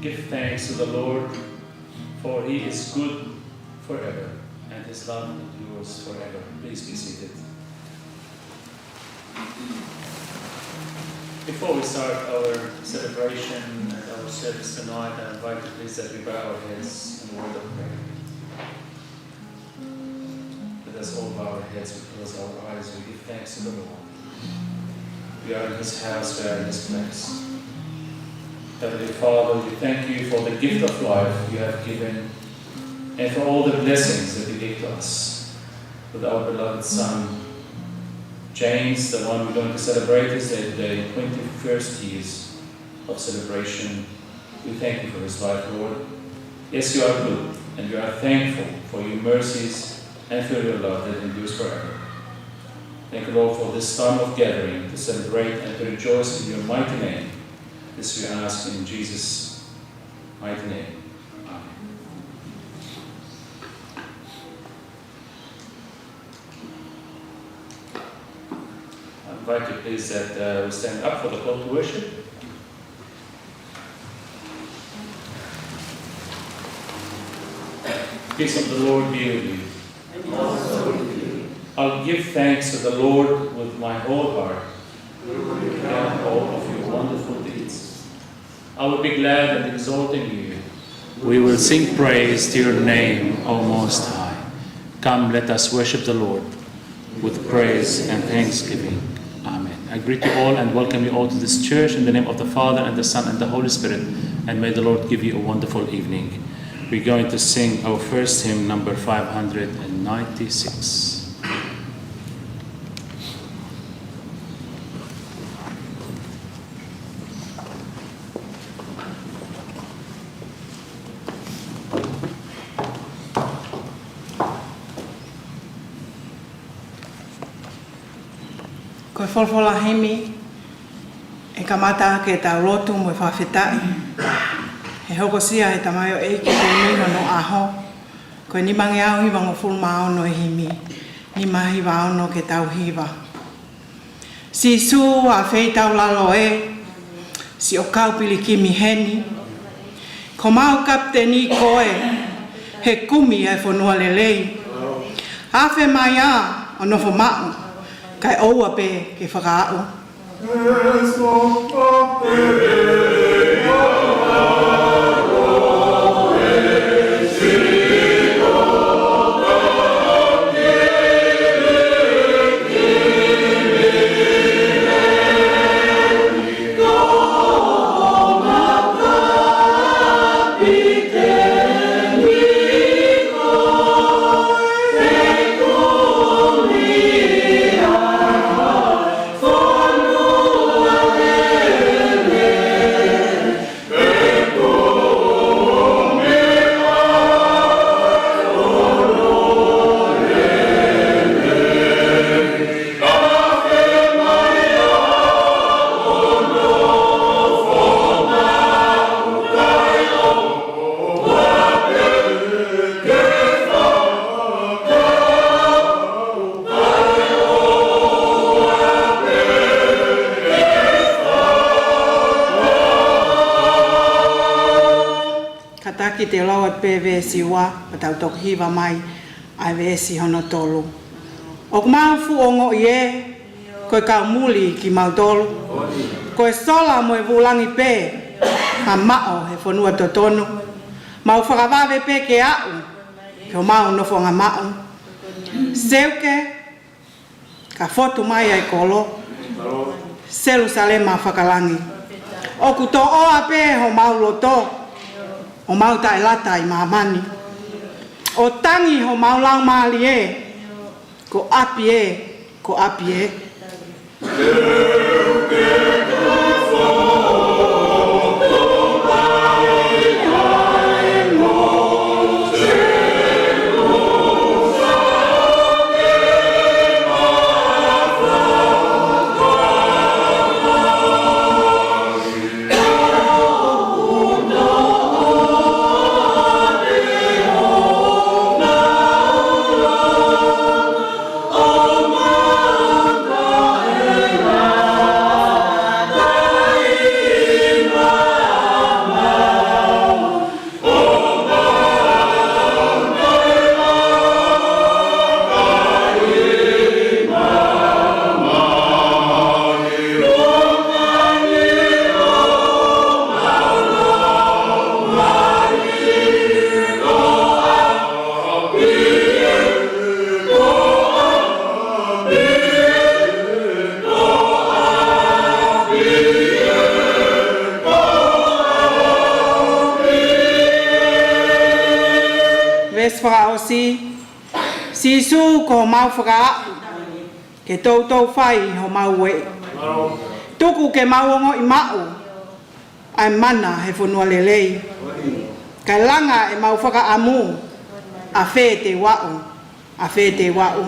Give thanks to the Lord, for He is good forever, and His love endures forever. Please be seated. Before we start our celebration and our service tonight, I invite you please that we bow our heads in a word of prayer. Let us all bow our heads, we close our eyes, we give thanks to the Lord. We are in His house, we are in His place. Heavenly Father, we thank you for the gift of life you have given and for all the blessings that you gave to us with our beloved Son, James, the one we're going to celebrate his day today, 21st years of celebration. We thank you for his life, Lord. Yes, you are good, and we are thankful for your mercies and for your love that endures forever. Thank you, Lord, for this time of gathering to celebrate and to rejoice in your mighty name. This we ask in Jesus' mighty name. Amen. I invite you please that we stand up for the call to worship. Peace of the Lord be with you. And also with you. I'll give thanks to the Lord with my whole heart and all of your wonderful deeds. I will be glad and exalting you. We will sing praise to your name, O Most High. Come, let us worship the Lord with praise and thanksgiving. Amen. I greet you all and welcome you all to this church in the name of the Father and the Son and the Holy Spirit. And may the Lord give you a wonderful evening. We're going to sing our first hymn, number 596. Koe wholwhola heimi, e kamata ke tau rotu mo whawhetai. He hoko sia he tamayo e ki te miho no aho. Koe ni mangi au hiwa ngo whulmao no e himi. Ni mahi wao no ke tau hiwa. Si su a whei tau lalo e. Si o kaupili ki mi heni. Ko mau kapteni koe. He kumi e whanua lelei. Hawhe mai a o nofo mau. Kai oua pe ke whakaau. Ki te lauat pēwe si wā, patau tok hiwa mai, ai wēsi hono tolu. O kumau fu ongo i e, koe kau muli ki mau tolu. Koe sola mo e vulangi pē, ha mao he whanua to tonu. Mau whakawawe pē ke au, ke o mau nofo ngā mao. Seuke, ka fotu mai ai kolo, Jerusalema whakalangi. O ku to oa pē ho mau loto, o mau tai lata i mahamani. O tangi ho mau lau maali e, ko api e, ko api e. Si su ko mau whaka ke tau whai ho mau we. Tuku ke mau ongo i mau, ai mana he whanua lelei. Kai langa e mau whaka amu, a whē te wau, a whē te wau.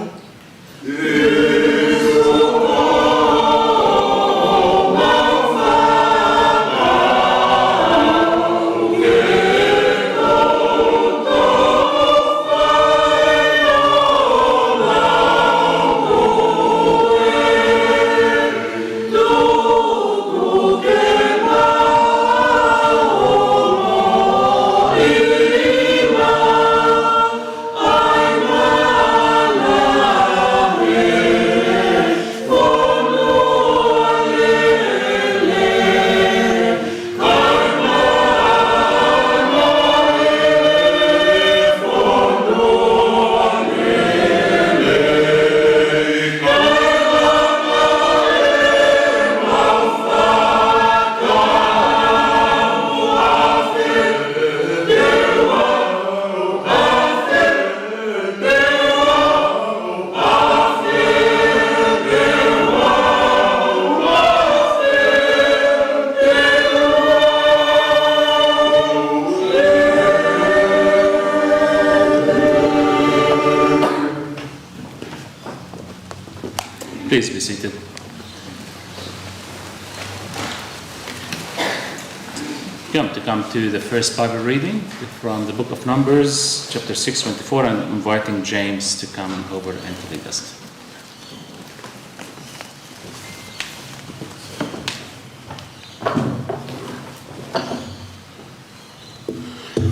Please be seated. We want to come to the first Bible reading from the book of Numbers, chapter 6:24, and I'm inviting James to come over and to lead us.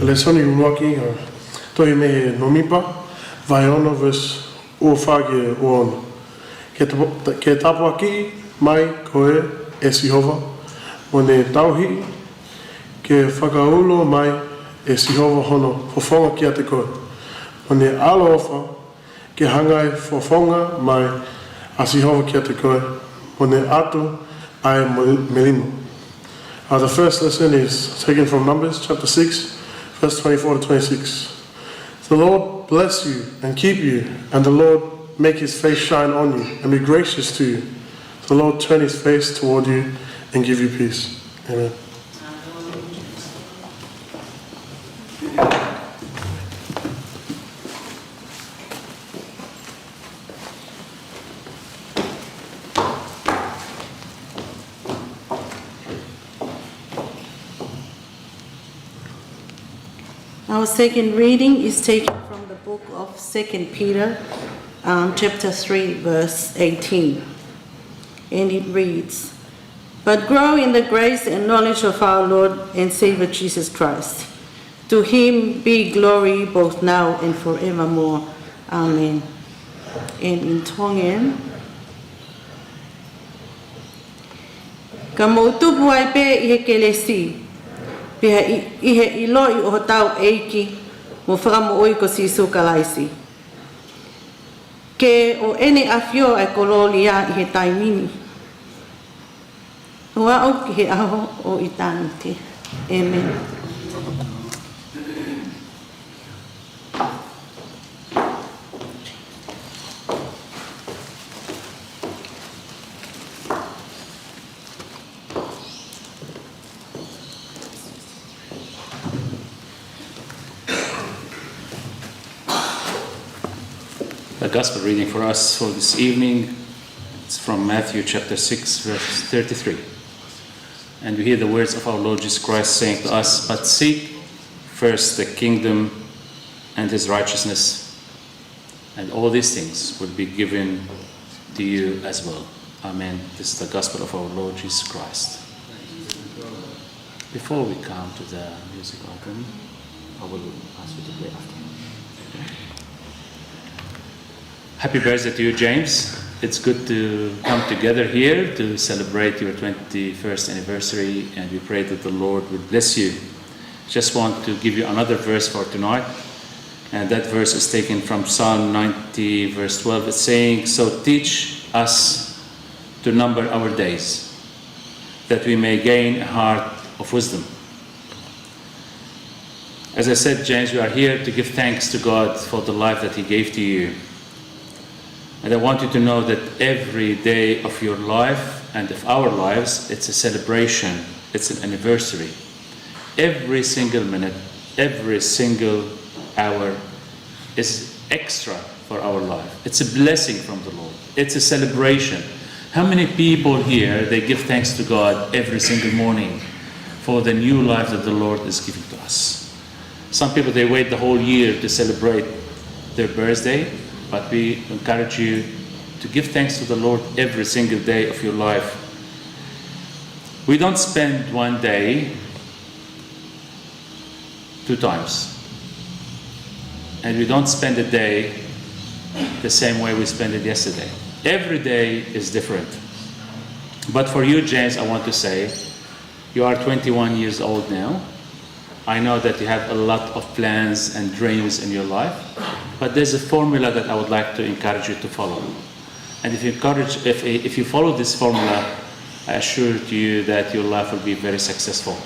Lesson you walking toi me nomipa vai ono vers o fage on ke tapo aqui mai koe e Sihova, mo ne tauhi ke whakaulo mai e Sihova hono fofonga ki a te koe. Mo ne alofa ke hangai fofonga mai a Sihova ki a te koe, mo ne atu ai melino. The first lesson is taken from Numbers chapter 6, verse 24 to 26. The Lord bless you and keep you, and the Lord make his face shine on you and be gracious to you. The Lord turn his face toward you and give you peace. Amen. Our second reading is taken from the book of 2 Peter, chapter 3, verse 18. And it reads, "But grow in the grace and knowledge of our Lord and Savior Jesus Christ. To him be glory both now and forevermore. Amen." And in Tongan, "Ka mautupu ai pe i he kelesi, pia i he ilo i o tau eiki mo whakamo oi ko sisu kalaisi. Ke o ene awhio ai kololi a i he taimini. Ua au ki he aho o i tāniti. Amen." The Gospel reading for us for this evening, it's from Matthew chapter 6, verse 33. And we hear the words of our Lord Jesus Christ saying to us, "But seek first the kingdom and his righteousness, and all these things will be given to you as well." Amen. This is the Gospel of our Lord Jesus Christ. Before we come to the music album, I will ask you to play after. Happy birthday to you, James. It's good to come together here to celebrate your 21st anniversary, and we pray that the Lord will bless you. Just want to give you another verse for tonight, and that verse is taken from Psalm 90, verse 12. It's saying, "So teach us to number our days, that we may gain a heart of wisdom." As I said, James, we are here to give thanks to God for the life that he gave to you. And I want you to know that every day of your life and of our lives, it's a celebration, it's an anniversary. Every single minute, every single hour is extra for our life. It's a blessing from the Lord. It's a celebration. How many people here, they give thanks to God every single morning for the new life that the Lord is giving to us? Some people, they wait the whole year to celebrate their birthday. But we encourage you to give thanks to the Lord every single day of your life. We don't spend one day 2 times. And we don't spend a day the same way we spent it yesterday. Every day is different. But for you, James, I want to say, you are 21 years old now. I know that you have a lot of plans and dreams in your life, but there's a formula that I would like to encourage you to follow. And if you follow this formula, I assure you that your life will be very successful.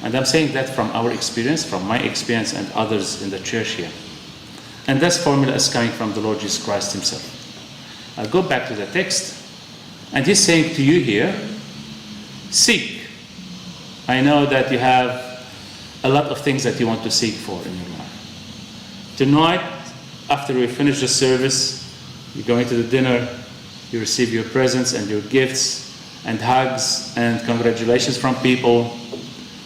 And I'm saying that from our experience, from my experience and others in the church here. And this formula is coming from the Lord Jesus Christ himself. I'll go back to the text, and he's saying to you here, seek. I know that you have a lot of things that you want to seek for in your life. Tonight, after we finish the service, you're going to the dinner, you receive your presents and your gifts and hugs and congratulations from people.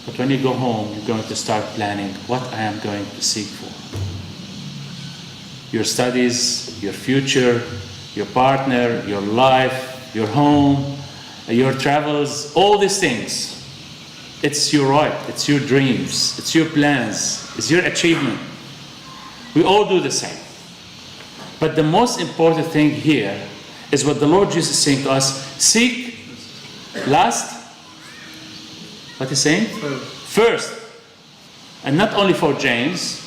But when you go home, you're going to start planning what I am going to seek for. Your studies, your future, your partner, your life, your home, your travels, all these things. It's your right, it's your dreams, it's your plans, it's your achievement. We all do the same. But the most important thing here is what the Lord Jesus is saying to us. Seek last. What he's saying? First. And not only for James,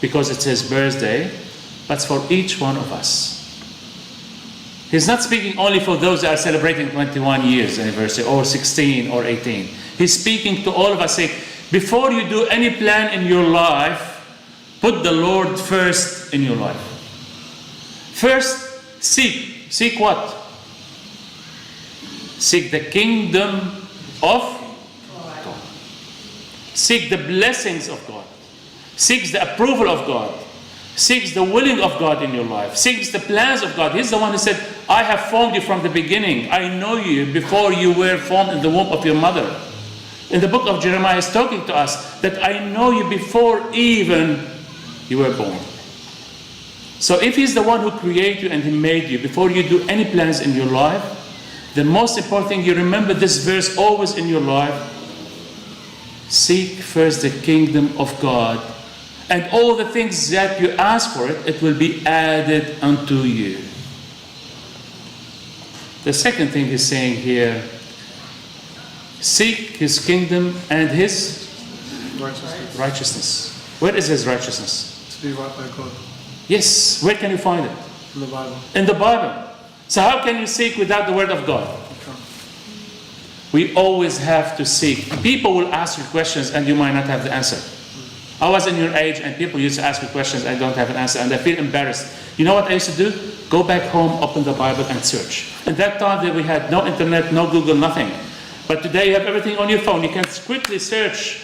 because it's his birthday, but for each one of us. He's not speaking only for those that are celebrating 21 years anniversary, or 16 or 18. He's speaking to all of us, saying, before you do any plan in your life, put the Lord first in your life. First, seek. Seek what? Seek the kingdom of God. Seek the blessings of God. Seek the approval of God. Seek the willing of God in your life. Seek the plans of God. He's the one who said, I have formed you from the beginning. I know you before you were formed in the womb of your mother. In the book of Jeremiah, he's talking to us that I know you before even you were born. So if he's the one who created you and he made you, before you do any plans in your life, the most important thing, you remember this verse always in your life. Seek first the kingdom of God, and all the things that you ask for it will be added unto you. The second thing he's saying here, seek his kingdom and his righteousness. Where is his righteousness? To be right by God. Yes, where can you find it? In the Bible. In the Bible. So how can you seek without the word of God? We always have to seek. People will ask you questions and you might not have the answer. I was in your age and people used to ask me questions and I don't have an answer and I feel embarrassed. You know what I used to do? Go back home, open the Bible and search. At that time that we had no internet, no Google, nothing. But today you have everything on your phone. You can quickly search.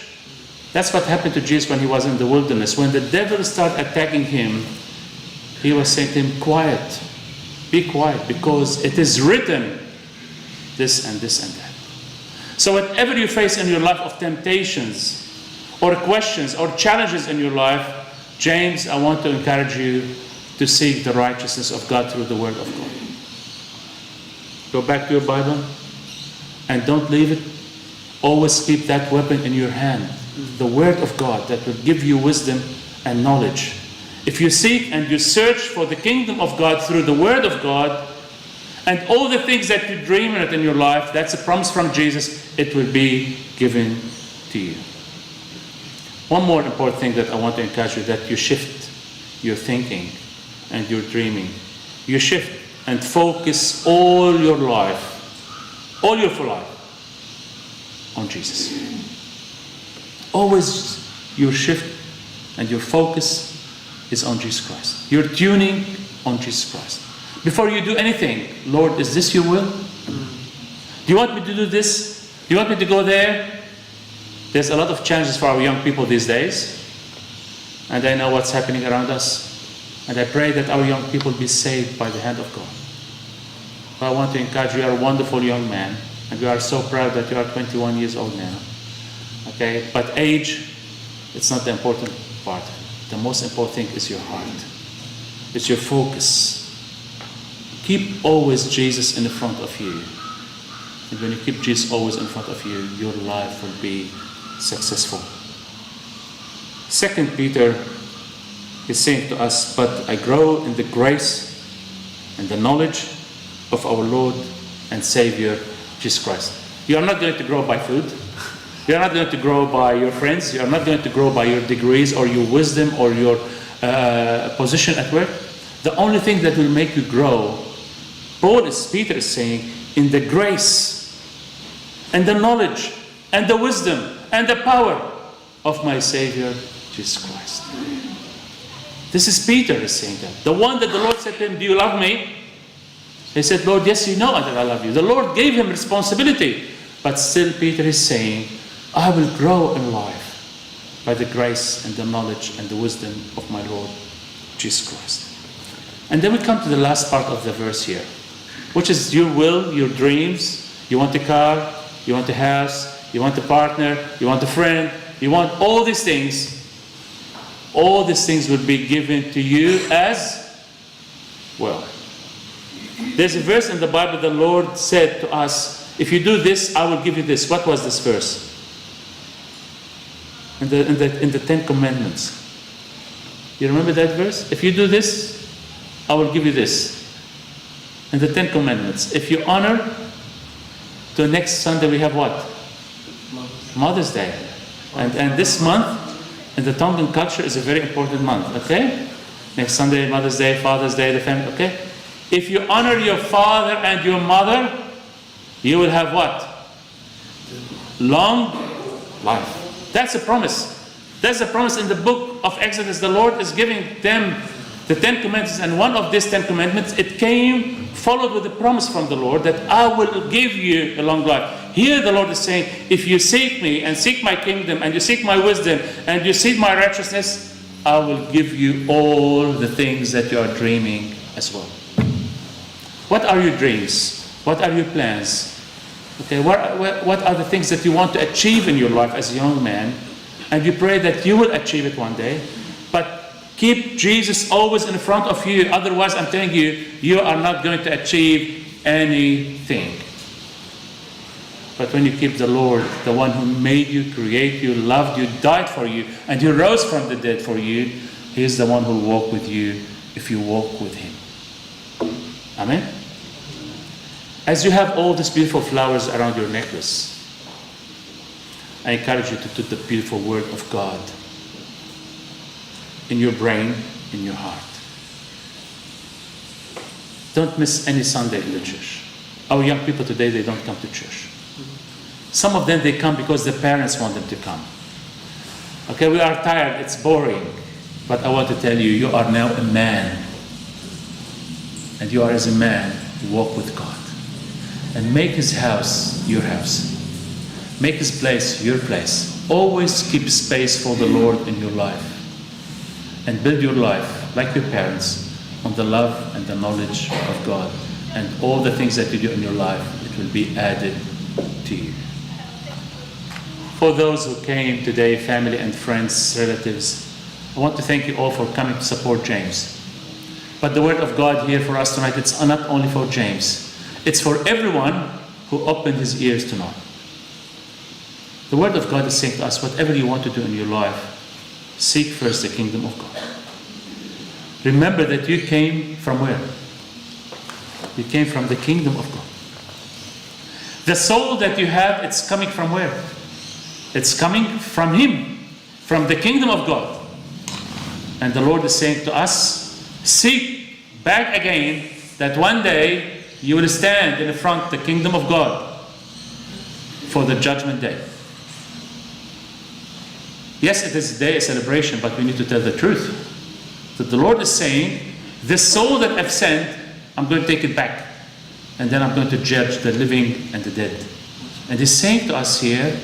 That's what happened to Jesus when he was in the wilderness. When the devil started attacking him, he was saying to him, quiet, be quiet, because it is written this and this and that. So whatever you face in your life of temptations or questions or challenges in your life, James, I want to encourage you to seek the righteousness of God through the Word of God. Go back to your Bible and don't leave it. Always keep that weapon in your hand, the Word of God that will give you wisdom and knowledge. If you seek and you search for the kingdom of God through the Word of God, and all the things that you dream in your life, that's a promise from Jesus, it will be given to you. One more important thing that I want to encourage you, that you shift your thinking and your dreaming. You shift and focus all your life, all your full life, on Jesus. Always your shift and your focus is on Jesus Christ. Your tuning on Jesus Christ. Before you do anything, Lord, is this your will? Do you want me to do this? Do you want me to go there? There's a lot of challenges for our young people these days. And I know what's happening around us. And I pray that our young people be saved by the hand of God. But I want to encourage you, you are a wonderful young man. And we are so proud that you are 21 years old now. Okay? But age, it's not the important part. The most important thing is your heart. It's your focus. Keep always Jesus in the front of you. And when you keep Jesus always in front of you, your life will be successful. 2 Peter is saying to us, but I grow in the grace and the knowledge of our Lord and Savior, Jesus Christ. You are not going to grow by food. You are not going to grow by your friends. You are not going to grow by your degrees or your wisdom or your position at work. The only thing that will make you grow, Peter is saying, in the grace and the knowledge and the wisdom and the power of my Savior, Jesus Christ. This is Peter is saying that. The one that the Lord said to him, do you love me? He said, Lord, yes, you know that I love you. The Lord gave him responsibility. But still Peter is saying, I will grow in life by the grace and the knowledge and the wisdom of my Lord Jesus Christ. And then we come to the last part of the verse here, which is your will, your dreams. You want a car, you want a house, you want a partner, you want a friend, you want all these things. All these things will be given to you as well. There's a verse in the Bible the Lord said to us, if you do this, I will give you this. What was this verse? In the 10 Commandments. You remember that verse? If you do this, I will give you this. And the 10 Commandments. If you honor, to next Sunday we have what? Mother's Day. And this month, in the Tongan culture, is a very important month, okay? Next Sunday, Mother's Day, Father's Day, the family, okay? If you honor your father and your mother, you will have what? Long life. That's a promise. That's a promise in the book of Exodus. The Lord is giving them the 10 Commandments, and one of these 10 Commandments, it came followed with a promise from the Lord that I will give you a long life. Here the Lord is saying, if you seek me and seek my kingdom and you seek my wisdom and you seek my righteousness, I will give you all the things that you are dreaming as well. What are your dreams? What are your plans? Okay, what are the things that you want to achieve in your life as a young man? And you pray that you will achieve it one day. But keep Jesus always in front of you. Otherwise, I'm telling you, you are not going to achieve anything. But when you keep the Lord, the one who made you, created you, loved you, died for you, and He rose from the dead for you, He is the one who will walk with you if you walk with Him. Amen? As you have all these beautiful flowers around your necklace, I encourage you to put the beautiful Word of God in your brain, in your heart. Don't miss any Sunday in the church. Our young people today, they don't come to church. Some of them, they come because their parents want them to come. Okay, we are tired, it's boring. But I want to tell you, you are now a man. And you are as a man, walk with God. And make His house your house. Make His place your place. Always keep space for the Lord in your life. And build your life, like your parents, on the love and the knowledge of God. And all the things that you do in your life, it will be added to you. For those who came today, family and friends, relatives, I want to thank you all for coming to support James. But the Word of God here for us tonight, it's not only for James. It's for everyone who opened his ears tonight. The Word of God is saying to us, whatever you want to do in your life, seek first the kingdom of God. Remember that you came from where? You came from the kingdom of God. The soul that you have, it's coming from where? It's coming from Him, from the kingdom of God. And the Lord is saying to us, seek back again that one day you will stand in front of the kingdom of God for the judgment day. Yes, it is a day of celebration, but we need to tell the truth. That the Lord is saying, this soul that I've sent, I'm going to take it back. And then I'm going to judge the living and the dead. And He's saying to us here,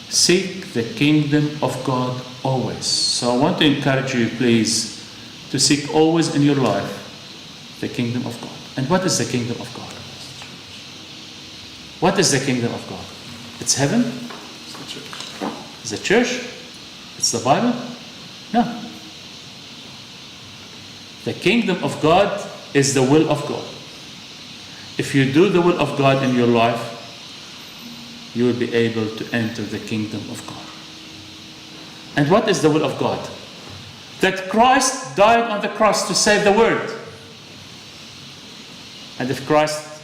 seek the kingdom of God always. So I want to encourage you, please, to seek always in your life the kingdom of God. And what is the kingdom of God? What is the kingdom of God? It's heaven? It's the church. It's the church? It's the Bible? No. The kingdom of God is the will of God. If you do the will of God in your life, you will be able to enter the kingdom of God. And what is the will of God? That Christ died on the cross to save the world. And if Christ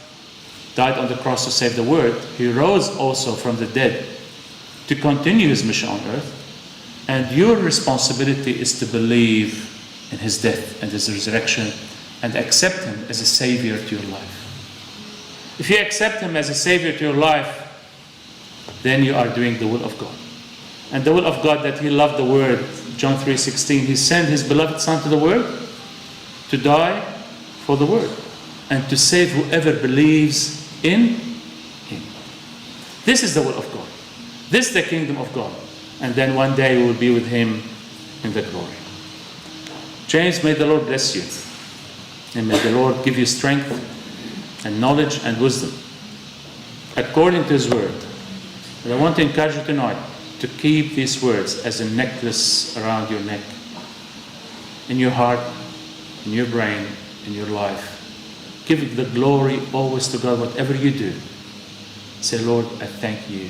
died on the cross to save the world, He rose also from the dead to continue His mission on earth. And your responsibility is to believe in His death and His resurrection and accept Him as a Savior to your life. If you accept Him as a Savior to your life, then you are doing the will of God. And the will of God, that He loved the world. John 3:16, He sent His beloved Son to the world to die for the world and to save whoever believes in Him. This is the will of God. This is the kingdom of God. And then one day we will be with Him in the glory. James, may the Lord bless you. And may the Lord give you strength and knowledge and wisdom according to His word. And I want to encourage you tonight to keep these words as a necklace around your neck, in your heart, in your brain, in your life. Give the glory always to God, whatever you do. Say, Lord, I thank you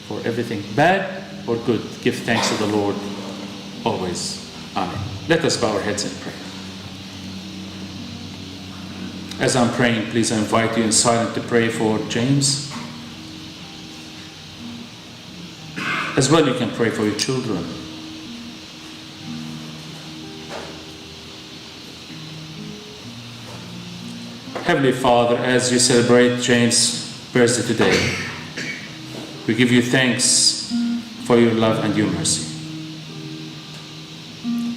for everything, bad or good. Give thanks to the Lord always. Amen. Let us bow our heads and pray. As I'm praying, please I invite you in silence to pray for James. As well, you can pray for your children. Heavenly Father, as we celebrate James' birthday today, we give you thanks for your love and your mercy.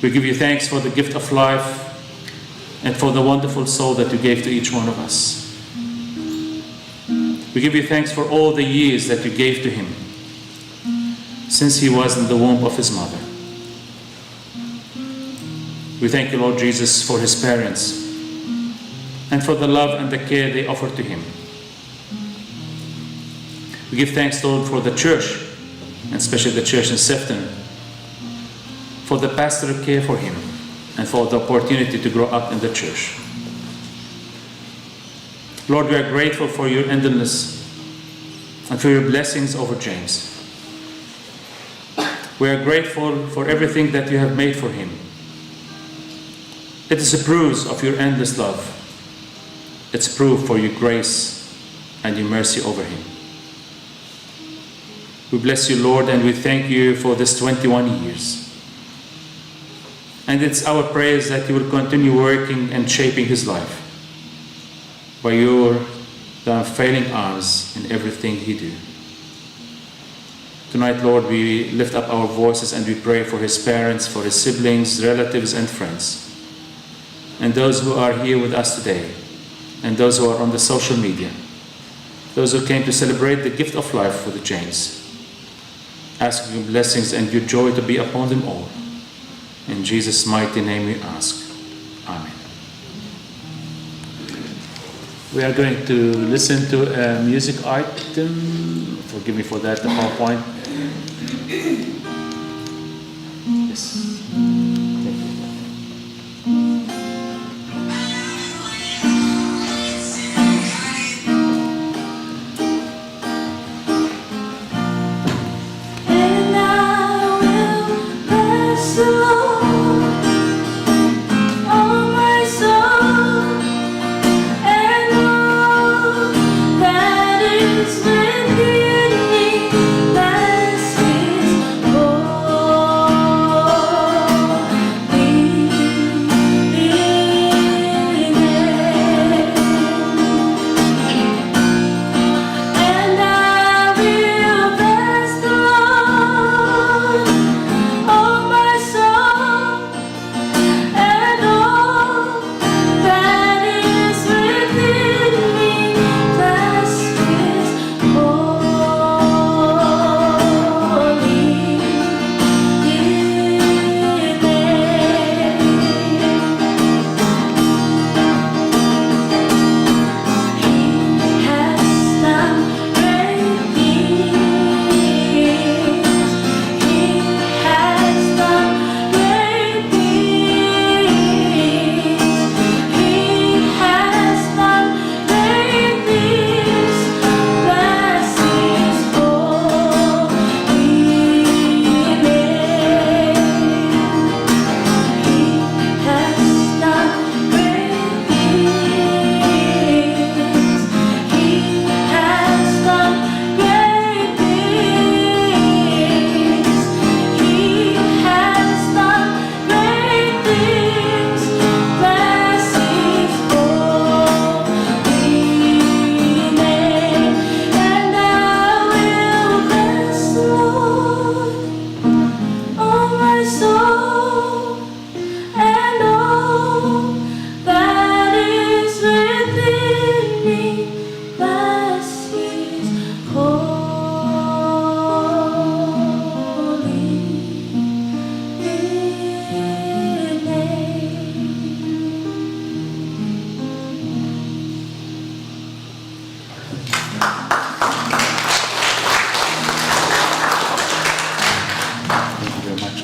We give you thanks for the gift of life and for the wonderful soul that you gave to each one of us. We give you thanks for all the years that you gave to him since he was in the womb of his mother. We thank you, Lord Jesus, for his parents and for the love and the care they offered to him. We give thanks, Lord, for the church, and especially the church in Sefton, for the pastoral care for him and for the opportunity to grow up in the church. Lord, we are grateful for your endless and for your blessings over James. We are grateful for everything that you have made for him. It is a proof of your endless love. It's proof for your grace and your mercy over him. We bless you, Lord, and we thank you for this 21 years. And it's our prayers that you will continue working and shaping his life by your unfailing arms in everything he do. Tonight, Lord, we lift up our voices and we pray for his parents, for his siblings, relatives, and friends, and those who are here with us today, and those who are on the social media, those who came to celebrate the gift of life for the James. Asking your blessings and your joy to be upon them all. In Jesus' mighty name we ask. Amen. We are going to listen to a music item. Forgive me for that, the PowerPoint. Yes.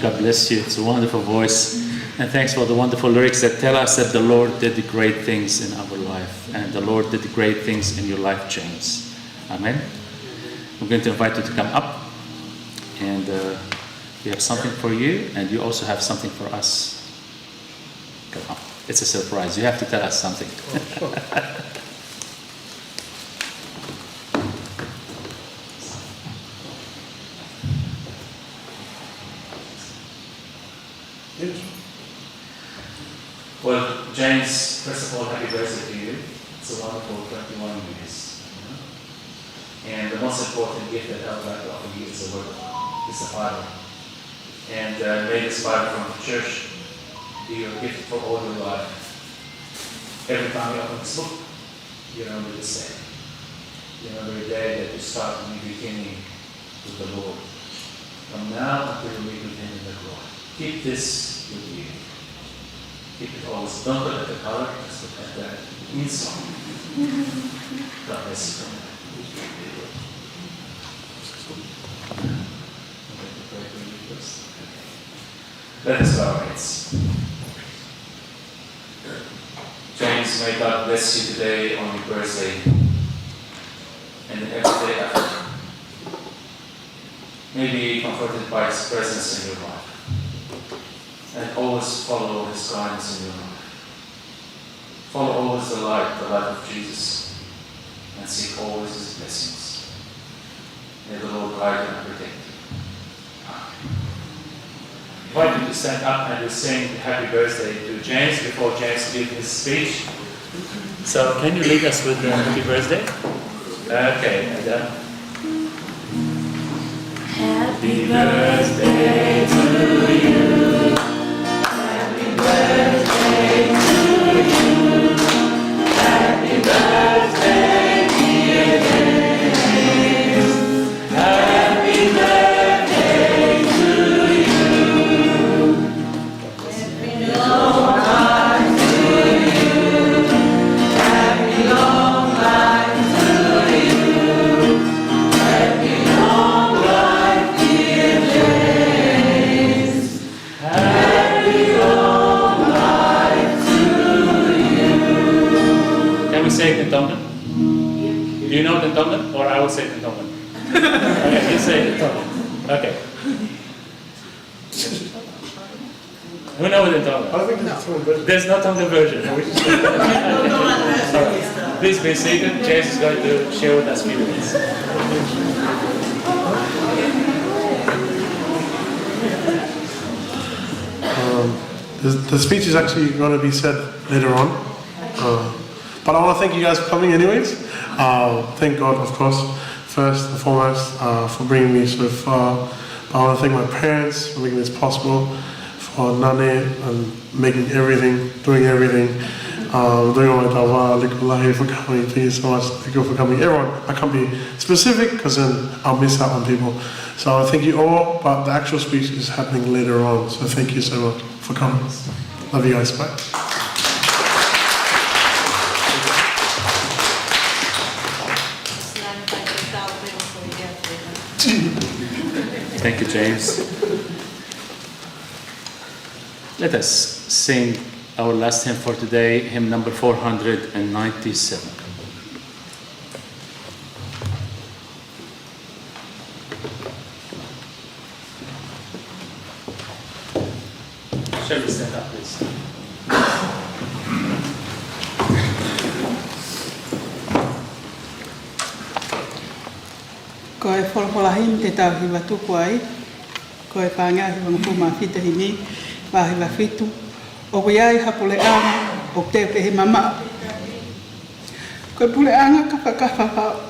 God bless you. It's a wonderful voice. And thanks for the wonderful lyrics that tell us that the Lord did the great things in our life. And the Lord did the great things in your life, James. Amen. I'm going to invite you to come up. And we have something for you. And you also have something for us. Come up. It's a surprise. You have to tell us something. Yes. Well, James, first of all, happy birthday to you. It's a wonderful 21 years. And the most important gift that I would like to offer you is the Word, is the Bible. And may this Bible from the church be your gift for all your life. Every time you open this book, you remember the same. You remember the day that you start a new beginning with the Lord. From now until you meet with Him in the glory. Keep this with you. Keep it always. Don't look at the color, just look at the inside. God bless you. Let us bow our heads. James, may God bless you today on your birthday and every day after. May be comforted by His presence in your life and always follow His guidance in your life. Follow always the light of Jesus, and seek always His blessings. May the Lord guide you and protect you. I invite you to stand up and we'll sing happy birthday to James before James gives his speech. So can you lead us with the happy birthday? Okay, and happy birthday to you. Happy birthday to you. Happy birthday, dear James. Happy birthday to you. Happy long life to you. Happy long life to you. Happy long life, dear James. Happy long life to you. Can we say it in Tongan? Do you know it in Tongan, or I will say it in Tongan? Okay, you say it in Tongan. Okay. Who knows it in Tongan? I think there's someone better. There's no Tongan version. Alright. Please be seated. James is going to share with us feelings. The speech is actually going to be said later on. But I want to thank you guys for coming anyways. Thank God, of course, first and foremost, for bringing me so far. But I want to thank my parents for making this possible, for Nane and making everything, doing everything. Doing all my tawa, Likulahi for coming. Thank you so much. Thank you for coming. Everyone, I can't be specific because then I'll miss out on people. So I thank you all, but the actual speech is happening later on. So thank you so much for coming. Love you guys. Bye. Thank you, James. Let us sing our last hymn for today, hymn number 497. Shall we stand up, please? Ko e wholahim te tau hiwa tuku ai. Ko e pāngia hiwa ngupu mā whita hini, wā hiwa whitu. O ko iai hapule anga, o te pehe mama. Ko e pule anga kawhakawha pao.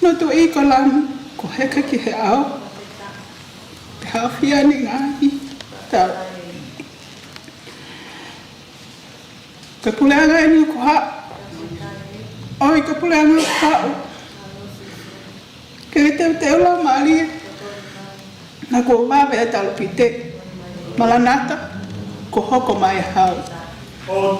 No tu i ko lam, ko heka ki he ao. Te hawhia ni ngāhi, tau. Ko e pule anga e ni ko ha. Oi, ko pule anga pao. Ke te ula maali na ko mawe e talo pite malanata ko hoko mai hau. Oh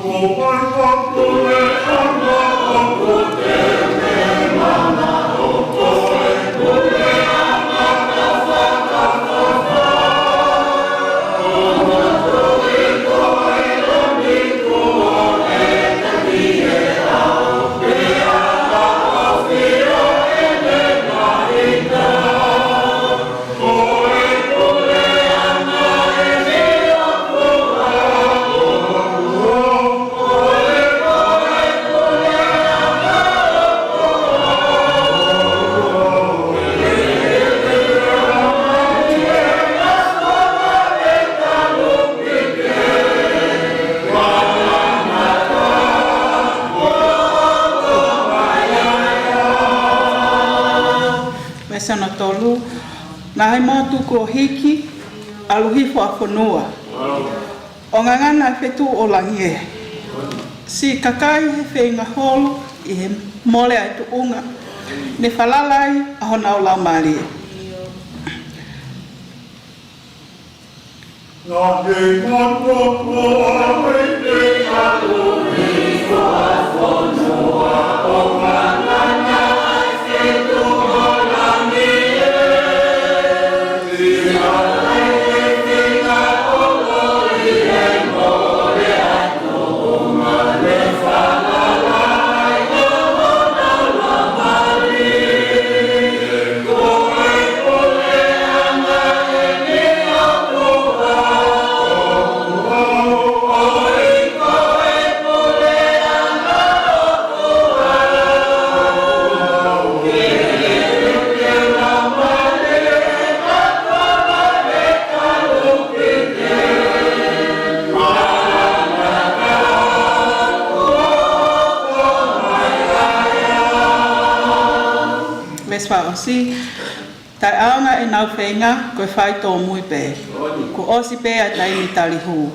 sana tolu. Nga hai motu ko hiki, aluhifo a whanua. O ngangana whetu o langie. Si kakai he whenga holo, I he mole ai tu unga. Ne whalalai a hona o lau marie. Si tai aonga nau whenga koe whai tō mui pē. Ko osi pē a tai ni tali hū.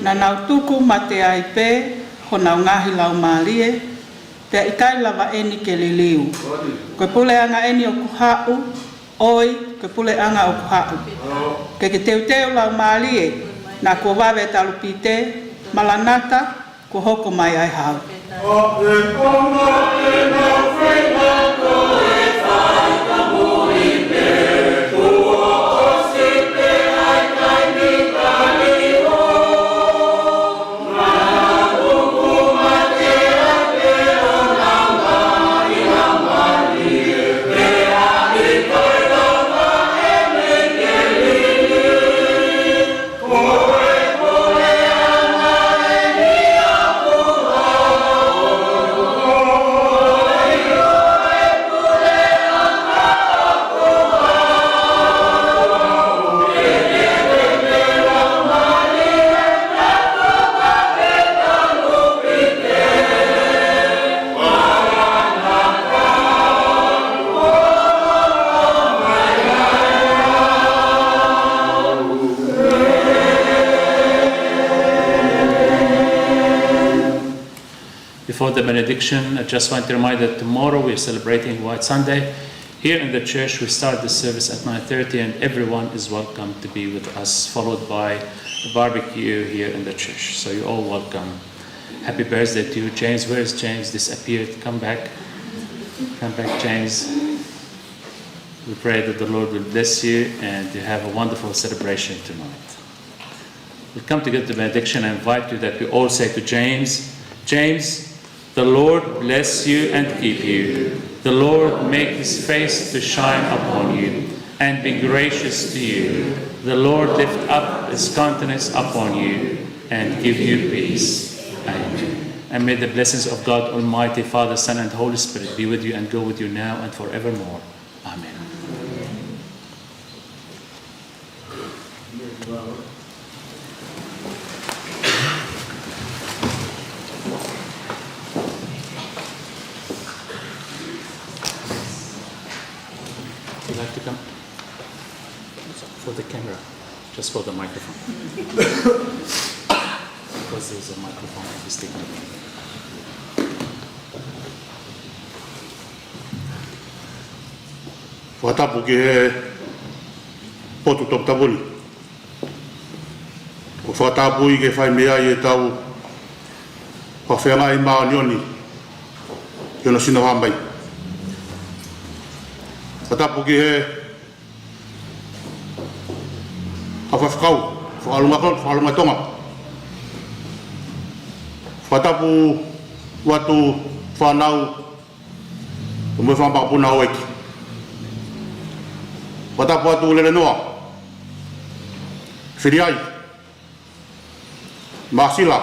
Na nau tuku mate ai pē, ho nau ngahi lau mālie, pē I kai lava eni ke liliu. Koe pule anga eni o kuhau, oi, koe pule anga o kuhau. Ke teu teu lau mālie, na ko wawe talu pite, malanata, ko hoko mai ai hau. Before the benediction, I just want to remind that tomorrow we're celebrating White Sunday. Here in the church, we start the service at 9:30 and everyone is welcome to be with us, followed by a barbecue here in the church. So you're all welcome. Happy birthday to you. James, where is James? Disappeared. Come back. Come back, James. We pray that the Lord will bless you and you have a wonderful celebration tonight. We'll come to get the benediction. I invite you that we all say to James, James, the Lord bless you and keep you. The Lord make his face to shine upon you and be gracious to you. The Lord lift up his countenance upon you and give you peace. Amen. And may the blessings of God Almighty, Father, Son, and Holy Spirit be with you and go with you now and forevermore. Amen. Would you like to come? For the camera, just for the microphone. Because there's a microphone at the stick. Watapu ki he potu top tabuli. Ko whatapu I ke whai mea I e tau whawhenga I maa nioni I ona sino hamai. Watapu ki he hawhawhakau, whaalunga tonga. Watapu watu whanau o me whampakapuna o eki. Watapu watu lele noa, whiriai, Masila,